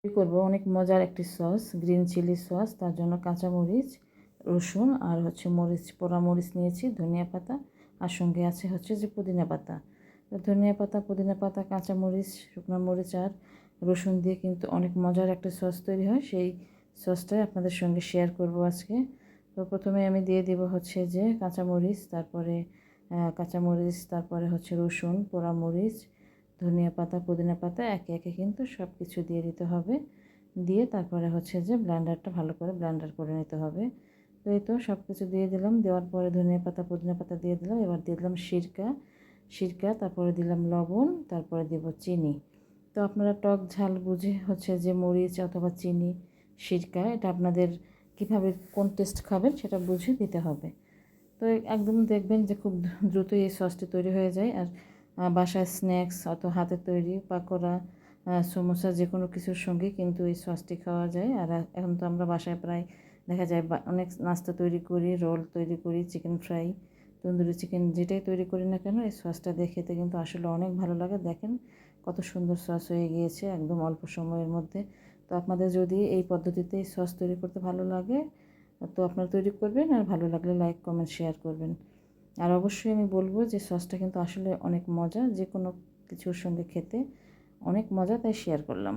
তৈরি করবো অনেক মজার একটি সস, গ্রিন চিলি সস। তার জন্য কাঁচামরিচ, রসুন আর মরিচ, পোড়া মরিচ নিয়েছি, ধনিয়া পাতা, আর সঙ্গে আছে যে পুদিনা পাতা। তো ধনিয়া পাতা, পুদিনা পাতা, কাঁচামরিচ, শুকনো মরিচ আর রসুন দিয়ে কিন্তু অনেক মজার একটা সস তৈরি হয়। সেই সসটাই আপনাদের সঙ্গে শেয়ার করব আজকে। তো প্রথমে আমি দিয়ে দেব যে কাঁচামরিচ, তারপরে রসুন, পোড়া মরিচ, ধনিয়া পাতা, পুদিনা পাতা, একে একে কিন্তু সব কিছু দিয়ে দিতে হবে। দিয়ে তারপরে যে ব্লেন্ডারটা ভালো করে ব্লেন্ডার করে নিতে হবে। তো এই তো সব কিছু দিয়ে দিলাম। দেওয়ার পরে ধনিয়া পাতা, পুদিনা পাতা দিয়ে দিলাম। এবার দিয়ে দিলাম সিরকা, তারপরে দিলাম লবণ, তারপরে দেব চিনি। তো আপনারা টক ঝাল বুঝে যে মরিচ অথবা চিনি, সিরকা, এটা আপনাদের কীভাবে কোন টেস্ট খাবেন সেটা বুঝে দিতে হবে। তো একদম দেখবেন যে খুব দ্রুতই এই সসটি তৈরি হয়ে যায়। আর বাসায় স্ন্যাক্স অথবা হাতের তৈরি পাকোড়া, সমোসা, যে কোনো কিছুর সঙ্গে কিন্তু এই সসটি খাওয়া যায়। আর এখন তো আমরা বাসায় প্রায় দেখা যায় অনেক নাস্তা তৈরি করি, রোল তৈরি করি, চিকেন ফ্রাই, তন্দুরি চিকেন, যেটাই তৈরি করি না কেন এই সসটা দিয়ে খেতে কিন্তু আসলে অনেক ভালো লাগে। দেখেন কত সুন্দর সস হয়ে গিয়েছে একদম অল্প সময়ের মধ্যে। তো আপনাদের যদি এই পদ্ধতিতে সস তৈরি করতে ভালো লাগে তো আপনারা তৈরি করবেন, আর ভালো লাগলে লাইক, কমেন্ট, শেয়ার করবেন। আর অবশ্যই আমি বলবো যে সসটা কিন্তু আসলে অনেক মজা, যে কোনো কিছুর সঙ্গে খেতে অনেক মজা, তাই শেয়ার করলাম।